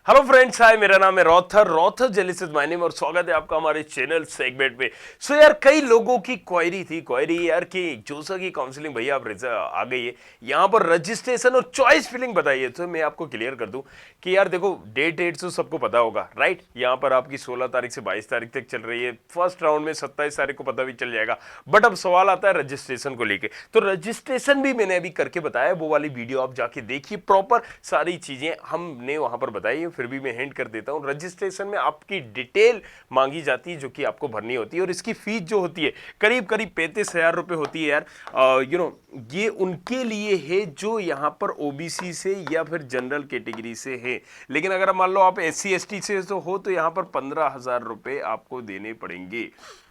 Hello friends, हाय, मेरा नाम है रॉथर जेलिस इज माय नेम और स्वागत है आपका हमारे चैनल सेगमेंट पे। सो यार, कई लोगों की क्वेरी यार कि जोसा की काउंसलिंग भैया आप आ गई है, यहाँ पर रजिस्ट्रेशन और चॉइस फिलिंग बताइए। तो मैं आपको क्लियर कर दूं कि यार देखो, डेट तो सबको पता होगा, राइट। यहाँ पर आपकी 16 तारीख से 22 तारीख तक चल रही है। फर्स्ट राउंड में 27 तारीख को पता भी चल जाएगा। बट अब सवाल आता है रजिस्ट्रेशन को लेके। तो रजिस्ट्रेशन भी मैंने अभी करके बताया, वो वाली वीडियो आप जाके देखिए, प्रॉपर सारी चीजें हमने वहां पर बताई। फिर भी मैं हिंट कर देता हूं, रजिस्ट्रेशन में आपकी डिटेल मांगी जाती है जो कि आपको भरनी होती है, और इसकी फीस जो होती है करीब करीब 35,000 रुपए होती है यार। ये उनके लिए है जो यहाँ पर ओबीसी से या फिर जनरल कैटेगरी से है। लेकिन अगर मान लो आप SC ST से तो हो, तो यहाँ पर 15,000 रुपए आपको देने पड़ेंगे।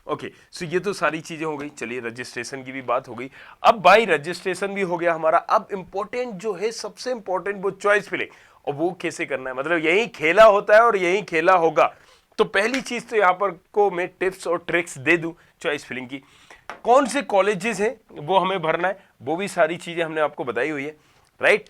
ओके, सो ये तो सारी चीजें हो गई। चलिए, रजिस्ट्रेशन की भी बात हो गई। अब भाई रजिस्ट्रेशन भी हो गया हमारा। अब इंपॉर्टेंट जो है, सबसे इंपॉर्टेंट, वो चॉइस फिलिंग। और वो कैसे करना है, मतलब यही खेला होता है और यही खेला होगा। तो पहली चीज तो यहां पर को मैं टिप्स और ट्रिक्स दे दूं चॉइस फिलिंग की। कौन से कॉलेजेस हैं वो हमें भरना है, वो भी सारी चीजें हमने आपको बताई हुई है, राइट।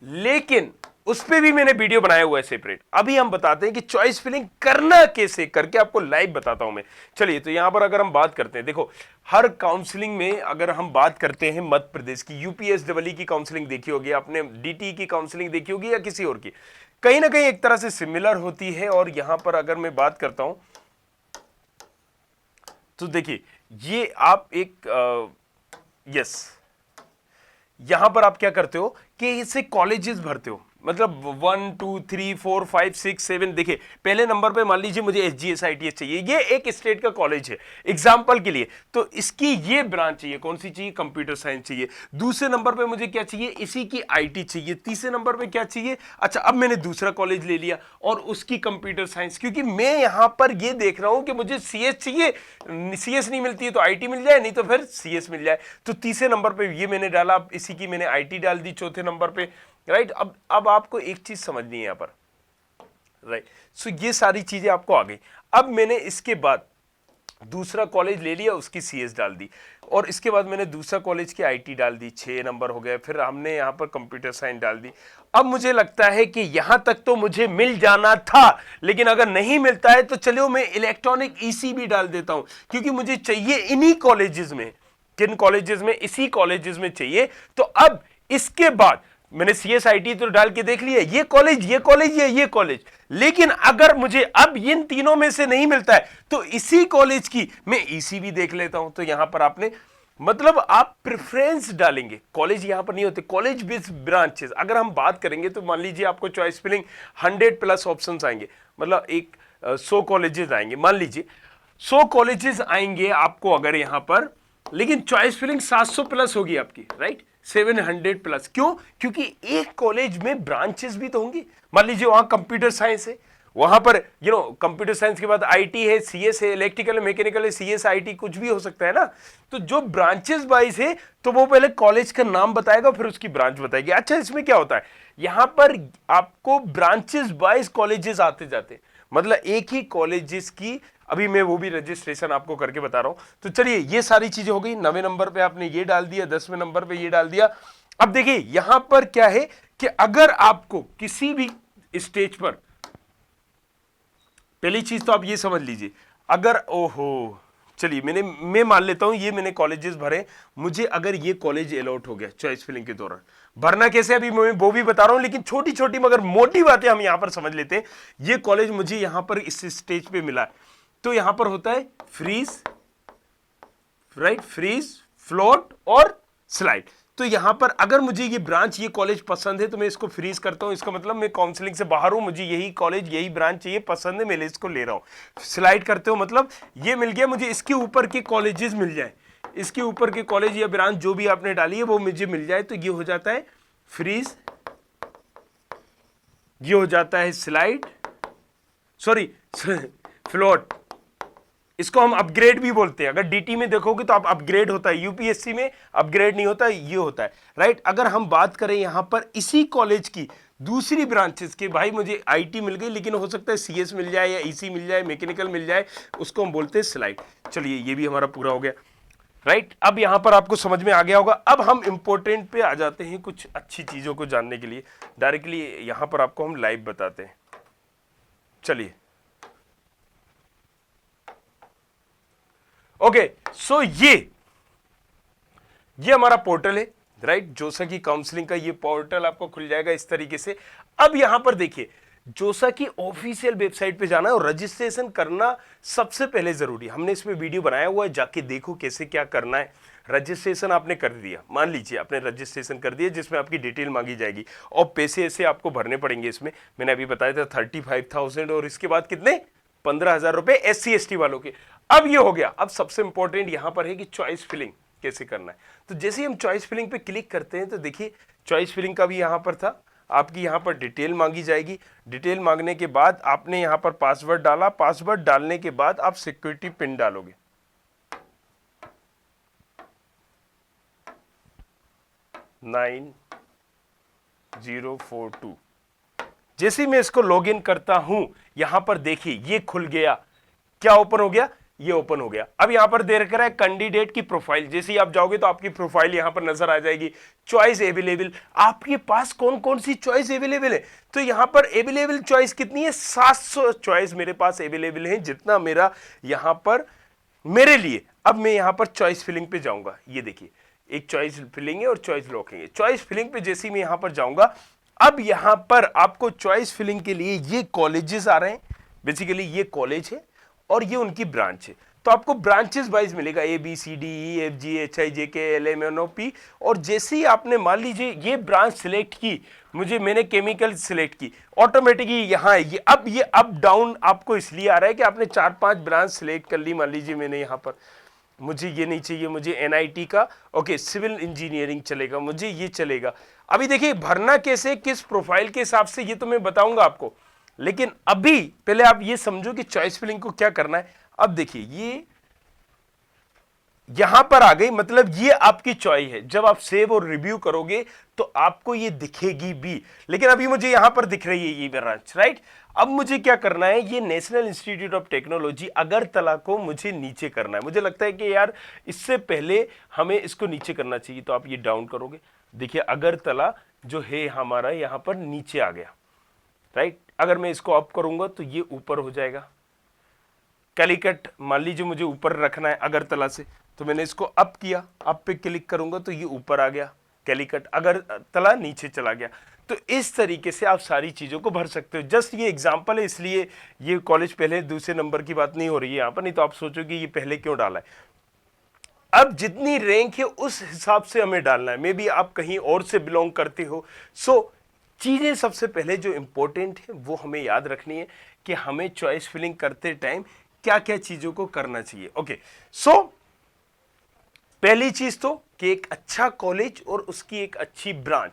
लेकिन उस पे भी मैंने वीडियो बनाया हुआ है सेपरेट। अभी हम बताते हैं कि चॉइस फिलिंग करना कैसे, करके आपको लाइव बताता हूं मैं। चलिए, तो यहां पर अगर हम बात करते हैं, देखो, हर काउंसलिंग में अगर हम बात करते हैं मध्य प्रदेश की, UPSEE की काउंसलिंग देखी होगी आपने, DT की काउंसलिंग देखी होगी या किसी और की, कहीं ना कहीं एक तरह से सिमिलर होती है। और यहां पर अगर मैं बात करता हूं तो देखिए, ये आप एक यस, यहां पर आप क्या करते हो कि इसे कॉलेजेस भरते हो, मतलब 1 2 3 4 5 6 7। देखिए, पहले नंबर पे मान लीजिए मुझे SGS ITS चाहिए, ये एक स्टेट का कॉलेज है एग्जांपल के लिए, तो इसकी ये ब्रांच चाहिए, कौन सी चाहिए, कंप्यूटर साइंस चाहिए। दूसरे नंबर पे मुझे क्या चाहिए, इसी की IT चाहिए। तीसरे नंबर पे क्या चाहिए, अच्छा, अब मैंने दूसरा कॉलेज ले लिया और उसकी कंप्यूटर साइंस, क्योंकि मैं यहां पर ये देख रहा हूं कि मुझे CS चाहिए, CS नहीं मिलती है तो IT मिल जाए, नहीं तो फिर CS मिल जाए। तो तीसरे नंबर पे ये मैंने डाला, अब इसी की मैंने IT डाल दी चौथे नंबर पे, राइट। अब आपको एक चीज समझनी है यहां पर, राइट। सो ये सारी चीजें आपको आ गई। अब मैंने इसके बाद दूसरा कॉलेज ले लिया, उसकी CS डाल दी, और इसके बाद मैंने दूसरा कॉलेज की IT डाल दी, 6 नंबर हो गए। फिर हमने यहां पर कंप्यूटर साइंस डाल दी। अब मुझे लगता है कि यहां तक तो मुझे मिल जाना था, लेकिन अगर नहीं मिलता है तो चलो मैं इलेक्ट्रॉनिक EC भी डाल देता हूं, क्योंकि मुझे चाहिए इन्हीं कॉलेजेस में। किन कॉलेजेस में, इसी कॉलेजेस में चाहिए। तो अब इसके बाद मैंने CSIT तो डाल के देख लिया, ये कॉलेज, ये कॉलेज, ये कॉलेज। लेकिन अगर मुझे अब इन तीनों में से नहीं मिलता है तो इसी कॉलेज की मैं EC भी देख लेता हूं। तो यहां पर आपने, मतलब आप प्रेफरेंस डालेंगे। कॉलेज यहां पर नहीं होते, कॉलेज बेस्ड ब्रांचेस अगर हम बात करेंगे तो मान लीजिए आपको चॉइस फिलिंग 100+ ऑप्शन आएंगे, मतलब 100 कॉलेजेस आएंगे, मान लीजिए 100 कॉलेजेस आएंगे आपको अगर यहां पर, लेकिन चॉइस फिलिंग 700+ होगी आपकी, राइट, 700+। क्यों? क्योंकि एक कॉलेज में ब्रांचेस भी तो होंगी। मान लीजिए वहां कंप्यूटर साइंस है, वहां पर कंप्यूटर साइंस के बाद IT है, CS है, इलेक्ट्रिकल है, मैकेनिकल है, CS IT कुछ भी हो सकता है ना। तो जो ब्रांचेस वाइज है, तो वो पहले कॉलेज का नाम बताएगा, फिर उसकी ब्रांच बताएगी। अच्छा, इसमें क्या होता है, यहां पर आपको ब्रांचेस वाइज कॉलेजेस आते जाते, मतलब एक ही कॉलेजेस की, अभी मैं वो भी रजिस्ट्रेशन आपको करके बता रहा हूं। तो चलिए, ये सारी चीजें हो गई। 9वें नंबर पे आपने ये डाल दिया, 10वें नंबर पे ये डाल दिया। अब देखिए यहां पर क्या है कि अगर आपको किसी भी स्टेज पर, पहली चीज तो आप ये समझ लीजिए, अगर, ओहो, चलिए मैं मान लेता हूं ये मैंने कॉलेजेस भरे, मुझे अगर ये कॉलेज अलॉट हो गया चॉइस फिलिंग के दौरान, भरना कैसे अभी मैं वो भी बता रहा हूं, लेकिन छोटी छोटी मगर मोटी बातें हम यहां पर समझ लेते हैं। ये कॉलेज मुझे यहां पर इस स्टेज पे मिला, तो यहां पर होता है फ्रीज, राइट, फ्रीज, फ्लोट और स्लाइड। तो यहां पर अगर मुझे ये ब्रांच, ये कॉलेज पसंद है तो मैं इसको फ्रीज करता हूं, इसका मतलब मैं काउंसलिंग से बाहर हूं, मुझे यही कॉलेज, यही ब्रांच चाहिए, पसंद है, मैं इसको ले रहा हूं। स्लाइड करते हो मतलब ये मिल गया मुझे, इसके ऊपर के कॉलेजेस मिल जाए, इसके ऊपर के कॉलेज या ब्रांच जो भी आपने डाली है वो मुझे मिल जाए, तो ये हो जाता है फ्रीज, ये हो जाता है स्लाइड, सॉरी फ्लोट। इसको हम अपग्रेड भी बोलते हैं। अगर DT में देखोगे तो आप अपग्रेड होता है, UPSC में अपग्रेड नहीं होता, ये होता है, राइट। अगर हम बात करें यहां पर इसी कॉलेज की दूसरी ब्रांचेस के, भाई मुझे IT मिल गई, लेकिन हो सकता है CS मिल जाए या EC मिल जाए, मैकेनिकल मिल जाए, उसको हम बोलते हैं स्लाइड। चलिए, ये भी हमारा पूरा हो गया, राइट। अब यहां पर आपको समझ में आ गया होगा। अब हम इंपॉर्टेंट पे आ जाते हैं, कुछ अच्छी चीजों को जानने के लिए डायरेक्टली यहां पर आपको हम लाइव बताते हैं। चलिए ओके, सो ये हमारा पोर्टल है, राइट। जोसा की काउंसलिंग का ये पोर्टल आपको खुल जाएगा इस तरीके से। अब यहां पर देखिए, जोसा की ऑफिशियल वेबसाइट पे जाना है और रजिस्ट्रेशन करना सबसे पहले जरूरी है। हमने इसमें वीडियो बनाया हुआ है, जाके देखो कैसे क्या करना है। रजिस्ट्रेशन आपने कर दिया, मान लीजिए आपने रजिस्ट्रेशन कर दिया, जिसमें आपकी डिटेल मांगी जाएगी और पैसे ऐसे आपको भरने पड़ेंगे। इसमें मैंने अभी बताया था 35,000 और इसके बाद कितने 15,000 रुपए SC ST वालों के। अब ये हो गया। अब सबसे इंपॉर्टेंट यहां पर है कि चॉइस फिलिंग कैसे करना है। तो जैसे ही हम चॉइस फिलिंग पे क्लिक करते हैं तो देखिए चॉइस फिलिंग का भी यहां पर था, आपकी यहां पर डिटेल मांगी जाएगी। डिटेल मांगने के बाद आपने यहां पर पासवर्ड डाला, पासवर्ड डालने के बाद आप सिक्योरिटी पिन डालोगे। नाइन 042। जैसे ही मैं इसको लॉगिन करता हूं, यहां पर देखिए ये खुल गया। क्या ओपन हो गया? ये ओपन हो गया। अब यहां पर दे रखा है कैंडिडेट की प्रोफाइल। जैसे ही आप जाओगे तो आपकी प्रोफाइल यहां पर नजर आ जाएगी। चॉइस अवेलेबल, आपके पास कौन कौन सी चॉइस अवेलेबल है? तो यहां पर अवेलेबल चॉइस कितनी है? 700 चॉइस मेरे पास अवेलेबल है, जितना मेरा यहां पर मेरे लिए। अब मैं यहां पर चॉइस फिलिंग पे जाऊंगा। ये देखिए एक चॉइस फिलिंग है और चॉइस लॉकिंग है। चॉइस फिलिंग पे जैसे ही मैं यहां पर जाऊंगा, अब यहां पर आपको चॉइस फिलिंग के लिए ये कॉलेजेस आ रहे हैं। बेसिकली ये कॉलेज है और ये उनकी ब्रांच है। तो आपको ब्रांचेस वाइज मिलेगा ABCDEFGHIJKLMNOP। और जैसे ही आपने मान लीजिए ये ब्रांच सिलेक्ट की, मैंने केमिकल सिलेक्ट की, ऑटोमेटिकली यहां है। ये अप डाउन आपको इसलिए आ रहा है कि आपने 4-5 ब्रांच सिलेक्ट कर ली। मान लीजिए मैंने यहां पर, मुझे ये नहीं चाहिए, मुझे NIT का ओके सिविल इंजीनियरिंग चलेगा, मुझे ये चलेगा। अभी देखिए भरना कैसे, किस प्रोफाइल के हिसाब से, ये तो मैं बताऊंगा आपको। लेकिन अभी पहले आप ये समझो कि चॉइस फिलिंग को क्या करना है। अब देखिए ये यहां पर आ गई, मतलब ये आपकी चॉइस है। जब आप सेव और रिव्यू करोगे तो आपको ये दिखेगी भी, लेकिन अभी मुझे यहां पर दिख रही है ये ब्रांच, राइट। अब मुझे क्या करना है, ये national institute of technology Agartala को मुझे नीचे करना है। मुझे लगता है कि यार इससे पहले हमें इसको नीचे करना चाहिए। तो आप ये डाउन करोगे, देखिए अगरतला जो है हमारा यहां पर नीचे आ गया, राइट। अगर मैं इसको अप करूंगा तो ये ऊपर हो जाएगा। कैलीकट मान लीजिए मुझे ऊपर रखना है अगरतला से, तो मैंने इसको अप किया, अप पे क्लिक करूंगा तो ये ऊपर आ गया कैलीकट, अगरतला नीचे चला गया। तो इस तरीके से आप सारी चीजों को भर सकते हो। जस्ट ये एग्जांपल है, इसलिए ये कॉलेज पहले दूसरे नंबर की बात नहीं हो रही है यहां पर, नहीं तो आप सोचोगे ये पहले क्यों डाला है। अब जितनी रैंक है उस हिसाब से हमें डालना है। मे बी आप कहीं और से बिलोंग करते हो। सो चीजें सबसे पहले जो इंपॉर्टेंट है वो हमें याद रखनी है कि हमें चॉइस फिलिंग करते टाइम क्या क्या चीजों को करना चाहिए। ओके, सो पहली चीज तो कि एक अच्छा कॉलेज और उसकी एक अच्छी ब्रांच।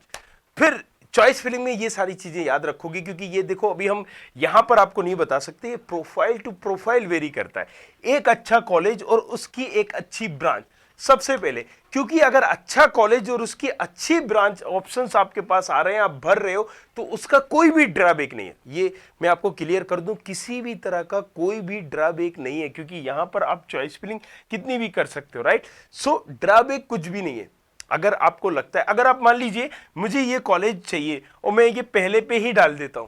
फिर चॉइस फिलिंग में ये सारी चीजें याद रखोगे, क्योंकि ये देखो अभी हम यहां पर आपको नहीं बता सकते, ये प्रोफाइल टू प्रोफाइल वेरी करता है। एक अच्छा कॉलेज और उसकी एक अच्छी ब्रांच सबसे पहले, क्योंकि अगर अच्छा कॉलेज और उसकी अच्छी ब्रांच ऑप्शंस आपके पास आ रहे हैं, आप भर रहे हो, तो उसका कोई भी ड्रॉबैक नहीं है। ये मैं आपको क्लियर कर दूं, किसी भी तरह का कोई भी ड्रॉबैक नहीं है, क्योंकि यहां पर आप चॉइस फिलिंग कितनी भी कर सकते हो, राइट। सो ड्रॉबैक कुछ भी नहीं है। अगर आपको लगता है, अगर आप मान लीजिए मुझे ये कॉलेज चाहिए और मैं ये पहले पे ही डाल देता हूं,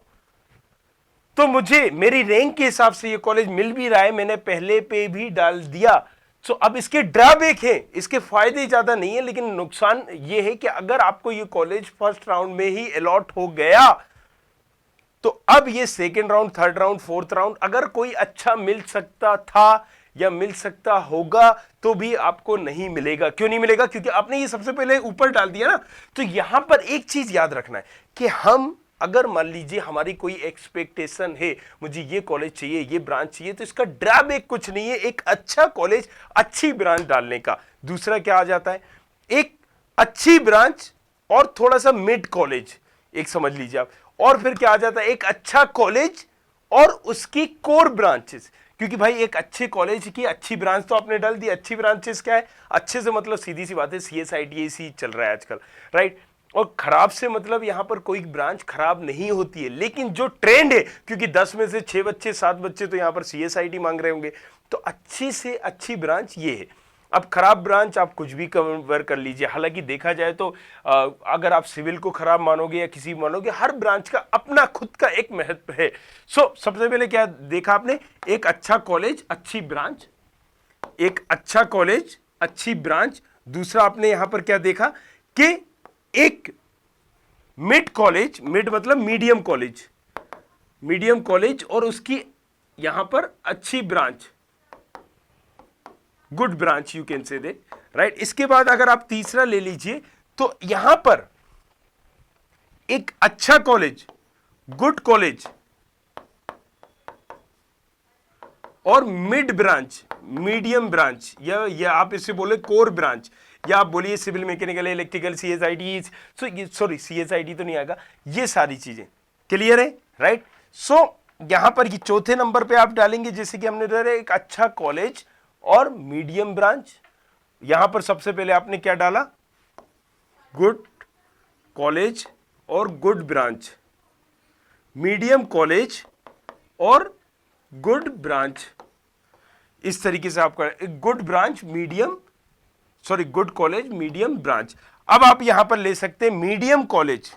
तो मुझे मेरी रैंक के हिसाब से ये कॉलेज मिल भी रहा है, मैंने पहले पे भी डाल दिया। सो अब इसके ड्रॉबैक है, इसके फायदे ज्यादा नहीं है, लेकिन नुकसान ये है कि अगर आपको ये कॉलेज फर्स्ट राउंड में ही अलॉट हो गया, तो अब ये second round, third round, fourth round अगर कोई अच्छा मिल सकता था या मिल सकता होगा तो भी आपको नहीं मिलेगा। क्यों नहीं मिलेगा? क्योंकि आपने ये सबसे पहले ऊपर डाल दिया ना। तो यहां पर एक चीज याद रखना है कि हम अगर मान लीजिए हमारी कोई एक्सपेक्टेशन है, मुझे ये कॉलेज चाहिए, ये ब्रांच चाहिए, तो इसका ड्रॉबैक कुछ नहीं है एक अच्छा कॉलेज, अच्छी ब्रांच डालने का। दूसरा क्या आ जाता है, एक अच्छी ब्रांच और थोड़ा सा मिड कॉलेज, एक समझ लीजिए आप। और फिर क्या आ जाता है, एक अच्छा कॉलेज और उसकी कोर ब्रांचेस। क्योंकि भाई एक अच्छे कॉलेज की अच्छी ब्रांच तो आपने डाल दी। अच्छी ब्रांचेस क्या है, अच्छे से मतलब सीधी सी बात है CSIT चल रहा है आजकल, राइट। और खराब से मतलब यहां पर कोई ब्रांच खराब नहीं होती है, लेकिन जो ट्रेंड है, क्योंकि 10 में से 6 बच्चे 7 बच्चे तो यहां पर CSIT मांग रहे होंगे, तो अच्छी से अच्छी ब्रांच ये है। अब खराब ब्रांच आप कुछ भी कवर कर लीजिए। हालांकि देखा जाए तो अगर आप सिविल को खराब मानोगे या किसी मानोगे, हर ब्रांच का अपना खुद का एक महत्व है। सबसे पहले क्या देखा आपने, एक अच्छा कॉलेज अच्छी ब्रांच, एक अच्छा कॉलेज अच्छी ब्रांच। दूसरा आपने यहां पर क्या देखा कि एक मिड कॉलेज, मिड मतलब मीडियम कॉलेज, मीडियम कॉलेज और उसकी यहां पर अच्छी branch, good branch you can say they, right. इसके बाद अगर आप तीसरा ले लीजिए तो यहां पर एक अच्छा कॉलेज, गुड कॉलेज और मिड ब्रांच, मीडियम ब्रांच, या आप इसे बोले कोर ब्रांच, या आप बोलिए सिविल, मैकेनिकल, इलेक्ट्रिकल, सीएसआईडी, सॉरी सीएसआईडी तो नहीं आएगा, ये सारी चीजें क्लियर है, राइट। यहां पर ये चौथे नंबर पे आप डालेंगे, जैसे कि हमने डाला एक अच्छा कॉलेज और मीडियम ब्रांच। यहां पर सबसे पहले आपने क्या डाला, गुड कॉलेज और गुड ब्रांच, मीडियम कॉलेज और गुड ब्रांच। इस तरीके से आपका good branch medium, sorry good college medium branch. अब आप यहां पर ले सकते हैं मीडियम कॉलेज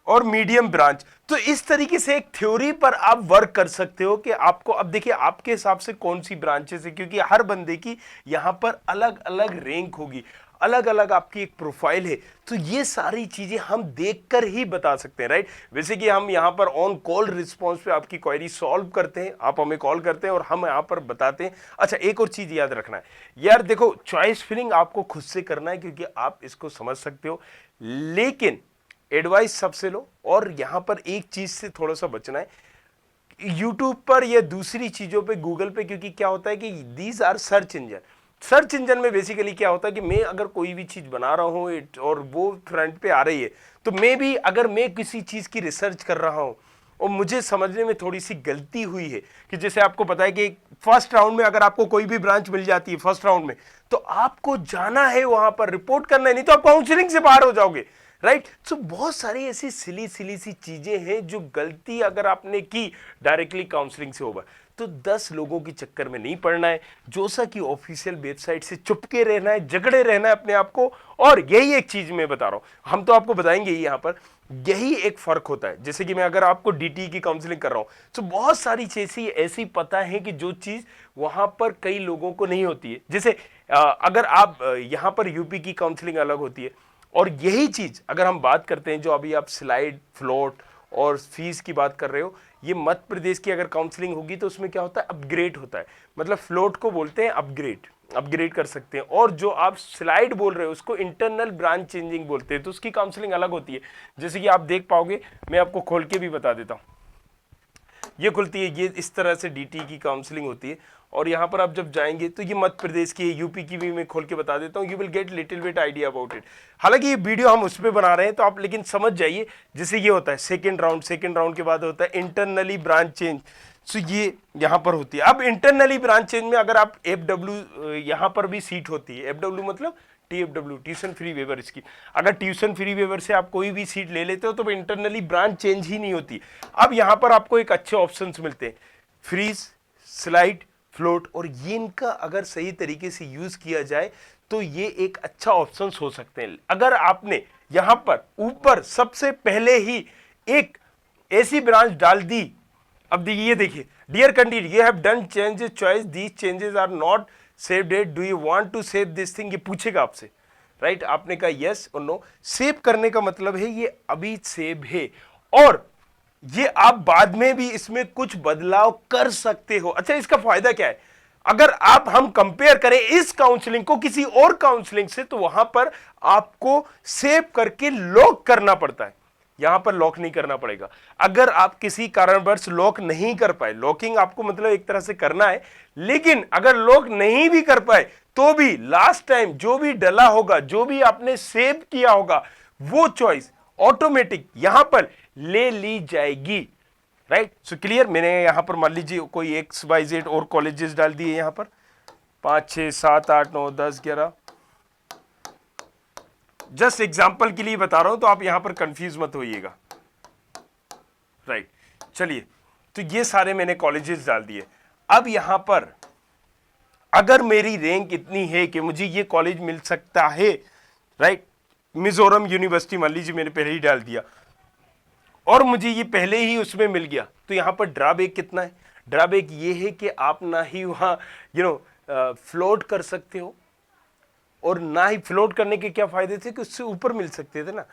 और मीडियम ब्रांच। तो इस तरीके से एक थ्योरी पर आप वर्क कर सकते हो कि आपको, अब देखिए आपके हिसाब से कौन सी ब्रांचेस है, क्योंकि हर बंदे की यहां पर अलग अलग रैंक होगी, अलग अलग आपकी एक प्रोफाइल है। तो ये सारी चीजें हम देखकर ही बता सकते हैं, राइट। वैसे कि हम यहां पर ऑन कॉल रिस्पॉन्स पे आपकी क्वेरी सॉल्व करते हैं, आप हमें कॉल करते हैं और हम यहां पर बताते हैं। अच्छा, एक और चीज याद रखना है यार, देखो चॉइस फिलिंग आपको खुद से करना है क्योंकि आप इसको समझ सकते हो, लेकिन एडवाइस सबसे लो। और यहां पर एक चीज से थोड़ा सा बचना है, यूट्यूब पर या दूसरी चीजों पे, गूगल पे, क्योंकि क्या होता है कि these are search engine. Search engine में बेसिकली क्या होता है कि मैं अगर कोई भी चीज बना रहा हूं और वो फ्रंट पे आ रही है, तो मैं भी अगर मैं किसी चीज की रिसर्च कर रहा हूं और मुझे समझने में थोड़ी सी गलती हुई है, कि जैसे आपको पता है कि फर्स्ट राउंड में अगर आपको कोई भी ब्रांच मिल जाती है फर्स्ट राउंड में, तो आपको जाना है वहां पर, रिपोर्ट करना है, नहीं तो आप काउंसलिंग से बाहर हो जाओगे, राइट। सो बहुत सारी ऐसी सिली सी चीजें हैं जो गलती अगर आपने की डायरेक्टली काउंसलिंग से होगा, तो 10 लोगों के चक्कर में नहीं पड़ना है, जोसा की ऑफिशियल वेबसाइट से चुपके रहना है, झगड़े रहना है अपने आप को। और यही एक चीज मैं बता रहा हूं, हम तो आपको बताएंगे यहां पर, यही एक फर्क होता है। जैसे कि मैं अगर आपको डीटी की काउंसलिंग कर रहा हूं, तो बहुत सारी चीजें ऐसी पता है कि जो चीज वहां पर कई लोगों को नहीं होती है। जैसे अगर आप यहां पर यूपी की काउंसलिंग अलग होती है, और यही चीज अगर हम बात करते हैं, जो अभी आप स्लाइड, फ्लोट और फीस की बात कर रहे हो, ये मध्य प्रदेश की अगर काउंसलिंग होगी तो उसमें क्या होता है, अपग्रेड होता है। मतलब फ्लोट को बोलते हैं अपग्रेड, अपग्रेड कर सकते हैं। और जो आप स्लाइड बोल रहे हो उसको इंटरनल ब्रांच चेंजिंग बोलते हैं, तो उसकी काउंसलिंग अलग होती है। जैसे कि आप देख पाओगे, मैं आपको खोल के भी बता देता हूं, ये खुलती है, ये इस तरह से डीटी की काउंसलिंग होती है। और यहाँ पर आप जब जाएंगे तो ये मध्य प्रदेश की, यूपी की भी मैं खोल के बता देता हूँ, you will get little bit idea about it. हालांकि ये वीडियो हम उस पर बना रहे हैं, तो आप लेकिन समझ जाइए। जैसे ये होता है सेकेंड राउंड, सेकेंड राउंड के बाद होता है इंटरनली ब्रांच चेंज, सो ये यहाँ पर होती है। अब इंटरनली ब्रांच चेंज में अगर आप एफडब्ल्यू, यहाँ पर भी सीट होती है, एफडब्ल्यू मतलब TFW, tuition free waiver scheme. अगर ट्यूशन फ्री वेवर से आप कोई भी सीट ले लेते हो तो इंटरनली ब्रांच चेंज ही नहीं होती। अब यहां पर आपको एक अच्छे ऑप्शंस मिलते हैं, फ्रीज, स्लाइड, फ्लोट, और ये इनका अगर सही तरीके से यूज किया जाए तो ये एक अच्छा ऑप्शन हो सकते हैं। अगर आपने यहां पर ऊपर सबसे पहले ही एक ऐसी ब्रांच डाल दी, अब देखिए dear candidate, you have done changes choice, these changes are not saved yet, do you want to save this thing, ये पूछेगा आपसे, राइट। आपने कहा यस और नो। सेव करने का मतलब है ये अभी सेव है, और ये आप बाद में भी इसमें कुछ बदलाव कर सकते हो। अच्छा, इसका फायदा क्या है, अगर हम कंपेयर करें इस काउंसलिंग को किसी और काउंसलिंग से, तो वहां पर आपको सेव करके लॉक करना पड़ता है, यहां पर लॉक नहीं करना पड़ेगा। अगर आप किसी कारणवश लॉक नहीं कर पाए, लॉकिंग आपको मतलब एक तरह से करना है, लेकिन अगर लॉक नहीं भी कर पाए तो भी लास्ट टाइम जो भी डला होगा, जो भी आपने सेव किया होगा, वो चॉइस ऑटोमेटिक यहां पर ले ली जाएगी, राइट। So clear. मैंने यहां पर मान लीजिए कोई XYZ और कॉलेजेस डाल दिए, यहां पर 5 6 7 8 9 10 11, जस्ट एग्जाम्पल के लिए बता रहा हूं, तो आप यहां पर कंफ्यूज मत होइएगा, राइट। चलिए, तो ये सारे मैंने कॉलेजेस डाल दिए। अब यहां पर अगर मेरी रैंक इतनी है कि मुझे ये कॉलेज मिल सकता है, राइट, मिजोरम यूनिवर्सिटी मान लीजिए मैंने पहले ही डाल दिया और मुझे ये पहले ही उसमें मिल गया, तो यहां पर ड्रॉबैक कितना है? ड्रॉबैक ये है कि आप ना ही वहां फ्लोट कर सकते हो, और ना ही फ्लोट करने के क्या फायदे थे कि उससे ऊपर मिल सकते थे ना।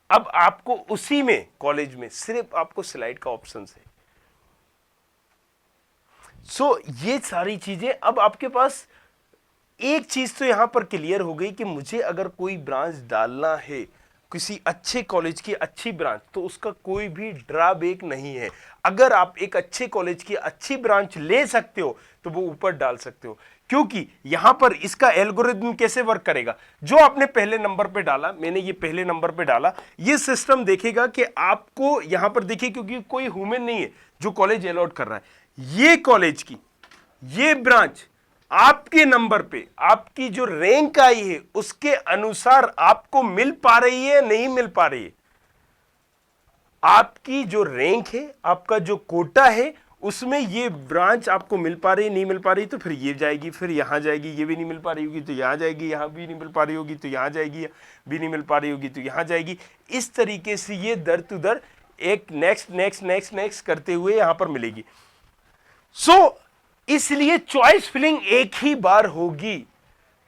अब आपको उसी में कॉलेज में सिर्फ आपको स्लाइड का ऑप्शन है। ये सारी चीजें अब आपके पास, एक चीज तो यहां पर क्लियर हो गई कि मुझे अगर कोई ब्रांच डालना है किसी अच्छे कॉलेज की अच्छी ब्रांच, तो उसका कोई भी ड्रॉबैक नहीं है। अगर आप एक अच्छे कॉलेज की अच्छी ब्रांच ले सकते हो तो वो ऊपर डाल सकते हो, क्योंकि यहां पर इसका एल्गोरिथम कैसे वर्क करेगा। जो आपने पहले नंबर पे डाला, मैंने ये पहले नंबर पे डाला, ये सिस्टम देखेगा कि आपको यहां पर देखिए, क्योंकि कोई ह्यूमन नहीं है जो कॉलेज अलॉट कर रहा है, ये कॉलेज की ये ब्रांच आपके नंबर पे आपकी जो रैंक आई है उसके अनुसार आपको मिल पा रही है, नहीं मिल पा रही है। आपकी जो रैंक है, आपका जो कोटा है, उसमें ये ब्रांच आपको मिल पा रही है, नहीं मिल पा रही, तो फिर ये जाएगी, फिर यहां जाएगी, ये भी नहीं मिल पा रही होगी तो यहां जाएगी, यहां भी नहीं मिल पा रही होगी तो यहां जाएगी, भी नहीं मिल पा रही होगी तो यहां जाएगी। इस तरीके से ये दर टू दर एक नेक्स्ट नेक्स्ट नेक्स्ट नेक्स्ट करते हुए यहां पर मिलेगी। इसलिए चॉइस फिलिंग एक ही बार होगी।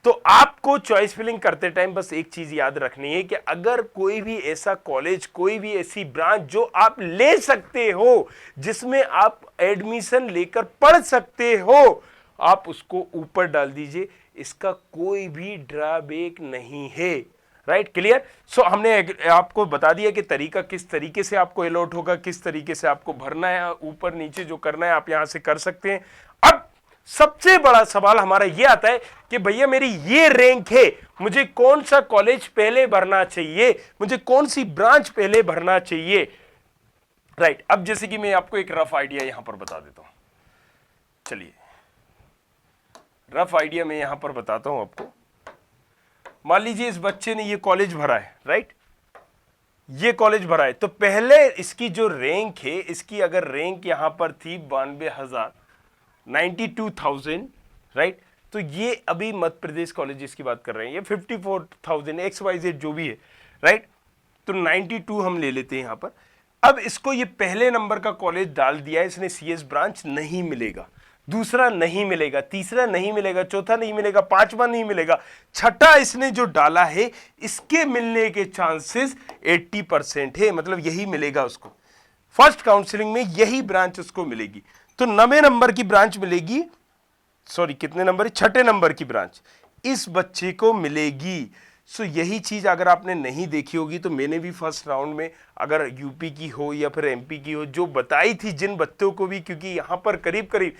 तो आपको चॉइस फिलिंग करते टाइम बस एक चीज याद रखनी है कि अगर कोई भी ऐसा कॉलेज, कोई भी ऐसी ब्रांच जो आप ले सकते हो, जिसमें आप एडमिशन लेकर पढ़ सकते हो, आप उसको ऊपर डाल दीजिए, इसका कोई भी ड्रॉबैक नहीं है। Right, clear. हमने आपको बता दिया कि तरीका किस तरीके से आपको अलॉट होगा, किस तरीके से आपको भरना है, ऊपर नीचे जो करना है आप यहां से कर सकते हैं। अब सबसे बड़ा सवाल हमारा यह आता है कि भैया मेरी ये रैंक है, मुझे कौन सा कॉलेज पहले भरना चाहिए, मुझे कौन सी ब्रांच पहले भरना चाहिए। राइट, अब जैसे कि मैं आपको एक रफ आइडिया यहां पर बता देता हूं। चलिए, रफ आइडिया मैं यहां पर बताता हूं आपको। मान लीजिए इस बच्चे ने ये कॉलेज भरा है, राइट, ये कॉलेज भरा है, तो पहले इसकी जो रैंक है, इसकी अगर रैंक यहां पर थी 92,000, 92,000, राइट, तो ये अभी मध्य प्रदेश कॉलेजेस की बात कर रहे हैं, ये 54,000 XYZ जो भी है, राइट, तो 92 हम ले लेते हैं यहां पर। अब इसको ये पहले नंबर का कॉलेज डाल दिया है इसने, CS ब्रांच नहीं मिलेगा, दूसरा नहीं मिलेगा, तीसरा नहीं मिलेगा, चौथा नहीं मिलेगा, पांचवा नहीं मिलेगा, छठा इसने जो डाला है इसके मिलने के चांसेस 80% है, मतलब यही मिलेगा उसको, फर्स्ट काउंसलिंग में यही ब्रांच उसको मिलेगी। तो 9वें नंबर की ब्रांच मिलेगी, सॉरी कितने नंबर है, छठे नंबर की ब्रांच इस बच्चे को मिलेगी। यही चीज अगर आपने नहीं देखी होगी तो मैंने भी फर्स्ट राउंड में, अगर यूपी की हो या फिर MP की हो, जो बताई थी जिन बच्चों को भी, क्योंकि यहां पर करीब करीब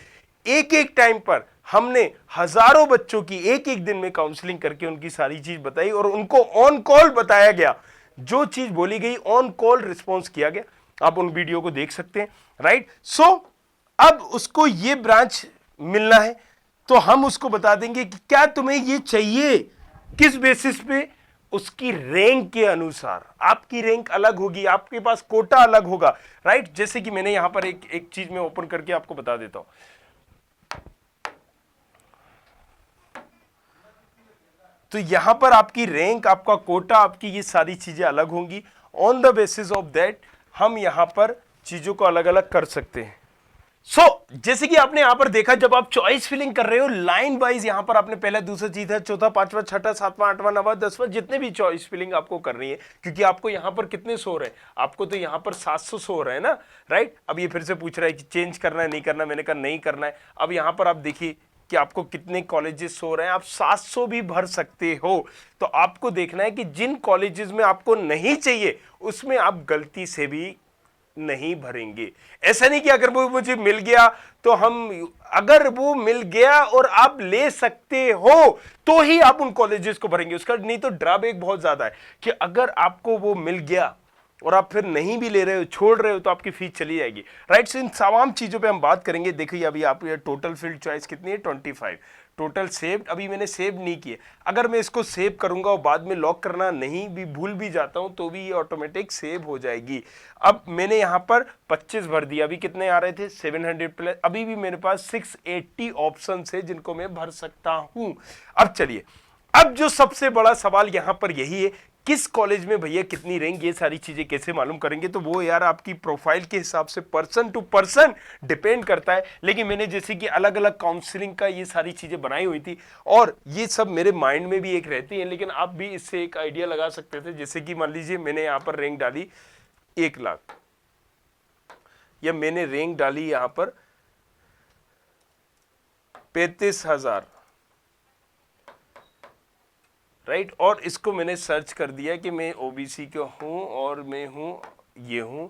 एक एक टाइम पर हमने हजारों बच्चों की एक एक दिन में काउंसलिंग करके उनकी सारी चीज बताई और उनको ऑन कॉल बताया गया, जो चीज बोली गई ऑन कॉल रिस्पॉन्स किया गया। आप उन वीडियो को देख सकते हैं, राइट। अब उसको ये ब्रांच मिलना है तो हम उसको बता देंगे कि क्या तुम्हें ये चाहिए, किस बेसिस पे, उसकी रैंक के अनुसार। आपकी रैंक अलग होगी, आपके पास कोटा अलग होगा, राइट। जैसे कि मैंने यहां पर एक चीज में ओपन करके आपको बता देता हूं। तो यहां पर आपकी रैंक, आपका कोटा, आपकी ये सारी चीजें अलग होंगी। On the basis of that हम यहां पर चीजों को अलग अलग कर सकते हैं। जैसे कि आपने यहां पर देखा, जब आप चॉइस फिलिंग कर रहे हो लाइन वाइज, यहां पर आपने पहला, दूसरा, तीसरा, चौथा, पांचवा, छठा, सातवां, आठवां, नौवां, 10वां, जितने भी चॉइस फिलिंग आपको करनी है, क्योंकि आपको यहां पर कितने सो रहे हैं, आपको तो यहां पर 700 सो रहे हैं ना, राइट। अब ये फिर से पूछ रहा है कि चेंज करना है नहीं करना, मैंने कहा नहीं करना है। अब यहां पर आप देखिए कि आपको कितने कॉलेजेस सो रहे हैं, आप 700 भी भर सकते हो। तो आपको देखना है कि जिन कॉलेजेस में आपको नहीं चाहिए उसमें आप गलती से भी नहीं भरेंगे। ऐसा नहीं कि अगर वो मुझे मिल गया तो हम, अगर वो मिल गया और आप ले सकते हो तो ही आप उन कॉलेजेस को भरेंगे, उसका नहीं तो ड्रॉबैक बहुत ज्यादा है कि अगर आपको वो मिल गया और आप फिर नहीं भी ले रहे हो, छोड़ रहे हो, तो आपकी फीस चली जाएगी, राइट। इन तमाम चीजों पे हम बात करेंगे। देखिए अभी आप ये टोटल फील्ड चॉइस कितनी है, टोटल सेव्ड, अभी मैंने सेव नहीं किए। अगर मैं इसको सेव करूंगा और बाद में लॉक करना नहीं भी भूल भी जाता हूं तो भी ये ऑटोमेटिक सेव हो जाएगी। अब मैंने यहां पर 25 भर दिया, अभी कितने आ रहे थे 700 प्लस, अभी भी मेरे पास 680 ऑप्शन है जिनको मैं भर सकता हूं। अब चलिए, अब जो सबसे बड़ा सवाल यहां पर यही है, किस कॉलेज में भैया कितनी रैंक, ये सारी चीजें कैसे मालूम करेंगे? तो वो यार आपकी प्रोफाइल के हिसाब से पर्सन टू पर्सन डिपेंड करता है। लेकिन मैंने जैसे कि अलग अलग काउंसलिंग का ये सारी चीजें बनाई हुई थी और ये सब मेरे माइंड में भी एक रहती है, लेकिन आप भी इससे एक आइडिया लगा सकते थे। जैसे कि मान लीजिए मैंने यहां पर रैंक डाली 1 लाख, या मैंने रैंक डाली यहां पर 35,000, राइट, और इसको मैंने सर्च कर दिया कि मैं ओबीसी का हूं और मैं हूं, ये हूं,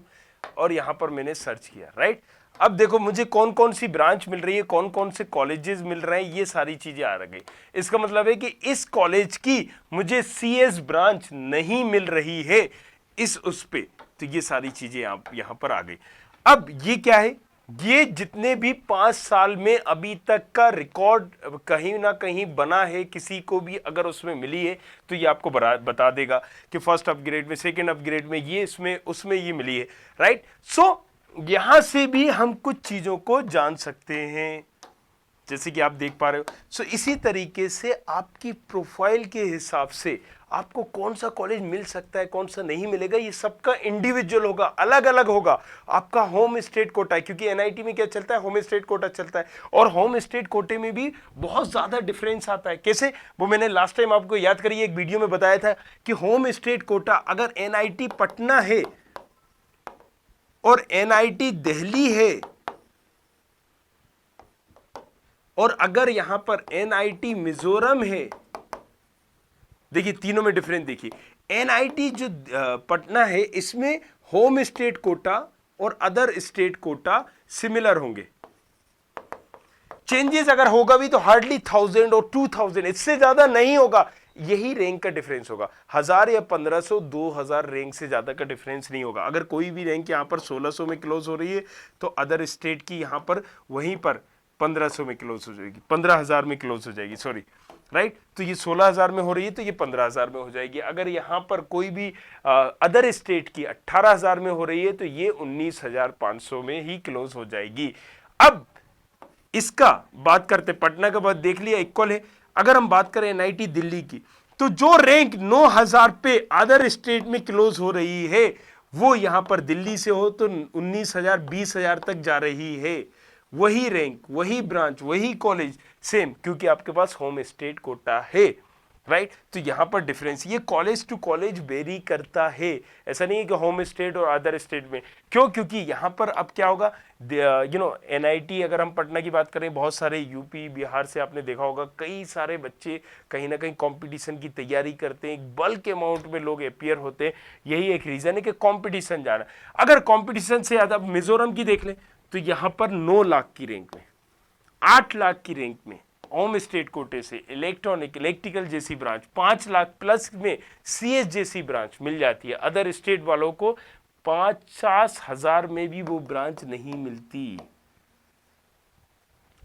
और यहां पर मैंने सर्च किया, राइट। अब देखो मुझे कौन कौन सी ब्रांच मिल रही है, कौन कौन से कॉलेजेस मिल रहे हैं, ये सारी चीजें आ गई। इसका मतलब है कि इस कॉलेज की मुझे सीएस ब्रांच नहीं मिल रही है इस उस पे, तो ये सारी चीजें आप यहां पर आ गई। अब ये क्या है, ये जितने भी 5 साल में अभी तक का रिकॉर्ड कहीं ना कहीं बना है, किसी को भी अगर उसमें मिली है तो ये आपको बता देगा कि फर्स्ट अपग्रेड में, सेकंड अपग्रेड में, ये इसमें उसमें ये मिली है, राइट। सो यहां से भी हम कुछ चीजों को जान सकते हैं, जैसे कि आप देख पा रहे हो। सो इसी तरीके से आपकी प्रोफाइल के हिसाब से आपको कौन सा कॉलेज मिल सकता है, कौन सा नहीं मिलेगा, ये सबका इंडिविजुअल होगा, अलग अलग होगा। आपका होम स्टेट कोटा है, क्योंकि एनआईटी में क्या चलता है, होम स्टेट कोटा चलता है, और होम स्टेट कोटे में भी बहुत ज्यादा डिफरेंस आता है। कैसे, वो मैंने लास्ट टाइम आपको याद करिए एक वीडियो में बताया था कि होम स्टेट कोटा अगर एनआईटी पटना है और एनआईटी दिल्ली है, और अगर यहां पर एनआईटी मिजोरम है, देखिए तीनों में डिफरेंस देखिए। एनआईटी जो पटना है इसमें होम स्टेट कोटा और अदर स्टेट कोटा सिमिलर होंगे। चेंजेस अगर होगा भी तो हार्डली 1000 और 2000, इससे ज्यादा नहीं होगा। यही रैंक का डिफरेंस होगा, 1000 या 1500, 2000 रैंक से ज्यादा का डिफरेंस नहीं होगा। अगर कोई भी रैंक यहां पर 1600 में क्लोज हो रही है तो अदर स्टेट की यहां पर वहीं पर 1500 में क्लोज हो जाएगी, 15,000 में क्लोज हो जाएगी, सॉरी, राइट। तो ये 16,000 में हो रही है तो ये 15,000 में हो जाएगी। अगर यहां पर कोई भी अदर स्टेट की 18,000 में हो रही है तो ये 19,500 में ही क्लोज हो जाएगी। अब इसका बात करते, पटना का बात देख लिया, इक्वल है। अगर हम बात करें एनआईटी दिल्ली की, तो जो रैंक 9,000 पे अदर स्टेट में क्लोज हो रही है वो यहां पर दिल्ली से हो तो 19,000, 20,000 तक जा रही है। वही रैंक, वही ब्रांच, वही कॉलेज, सेम, क्योंकि आपके पास होम स्टेट कोटा है, राइट। तो यहां पर डिफरेंस, ये कॉलेज टू कॉलेज वेरी करता है। ऐसा नहीं है कि होम स्टेट और अदर स्टेट में, क्यों, क्योंकि यहां पर अब क्या होगा, एनआईटी, अगर हम पटना की बात करें, बहुत सारे यूपी बिहार से आपने देखा होगा कई सारे बच्चे कहीं ना कहीं कंपटीशन की तैयारी करते हैं, बल्क अमाउंट में लोग अपीयर होते हैं। यही एक रीजन है कि कंपटीशन जाना। अगर कंपटीशन से ज्यादा मिजोरम की देख लें तो यहां पर 9 लाख की रैंक में, 8 लाख की रैंक में होम स्टेट कोटे से इलेक्ट्रॉनिक, इलेक्ट्रिकल जैसी ब्रांच, 5 लाख प्लस में सीएस जैसी ब्रांच मिल जाती है। अदर स्टेट वालों को 50,000 में भी वो ब्रांच नहीं मिलती,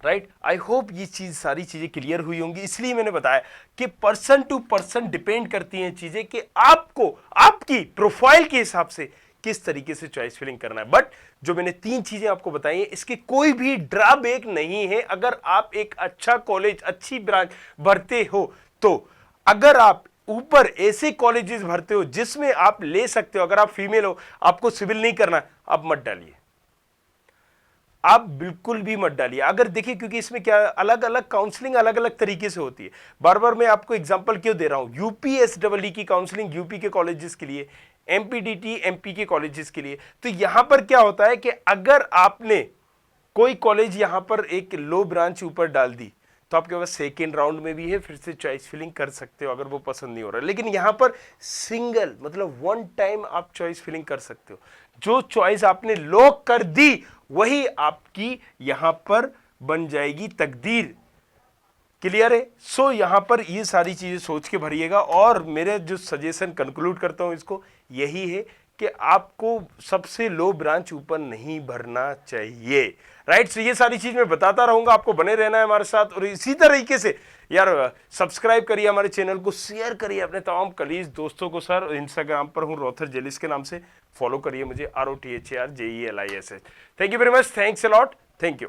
राइट। आई होप ये चीज, सारी चीजें क्लियर हुई होंगी। इसलिए मैंने बताया कि पर्सन टू पर्सन डिपेंड करती हैं चीजें, कि आपको आपकी प्रोफाइल के हिसाब से किस तरीके से चॉइस फिलिंग करना है। बट जो मैंने 3 चीजें आपको बताई हैं, इसके कोई भी ड्रॉबैक नहीं है। अगर आप एक अच्छा कॉलेज, अच्छी ब्रांच भरते हो, तो अगर आप ऊपर ऐसे कॉलेजेस भरते हो जिसमें आप ले सकते हो, अगर आप फीमेल हो, आपको सिविल नहीं करना, आप मत डालिए, आप बिल्कुल भी मत डालिए। अगर देखिए, क्योंकि इसमें क्या, अलग अलग काउंसलिंग अलग अलग तरीके से होती है। बार बार मैं आपको एग्जांपल क्यों दे रहा हूं, यूपीएसडब्ल्यू की काउंसलिंग यूपी के कॉलेजेस के लिए, एमपीडीटी एमपी के कॉलेजेस के लिए। तो यहां पर क्या होता है कि अगर आपने कोई कॉलेज यहां पर एक लो ब्रांच ऊपर डाल दी तो आपके पास सेकेंड राउंड में भी है, फिर से चॉइस फिलिंग कर सकते हो अगर वो पसंद नहीं हो रहा। लेकिन यहां पर सिंगल, मतलब वन टाइम आप चॉइस फिलिंग कर सकते हो। जो चॉइस आपने लॉक कर दी वही आपकी यहां पर बन जाएगी तकदीर। क्लियर है? सो यहां पर ये सारी चीजें सोच के भरिएगा। और मेरे जो सजेशन, कंक्लूड करता हूं इसको, यही है कि आपको सबसे लो ब्रांच ऊपर नहीं भरना चाहिए, राइट। सो ये सारी चीज मैं बताता रहूंगा, आपको बने रहना है हमारे साथ। और इसी तरीके से यार सब्सक्राइब करिए हमारे चैनल को, शेयर करिए अपने तमाम कलीग दोस्तों को। सर इंस्टाग्राम पर हूं रोथर जेलिस के नाम से, फॉलो करिए मुझे, ROTHARJELISS। Thank you very much, thanks a lot, thank you.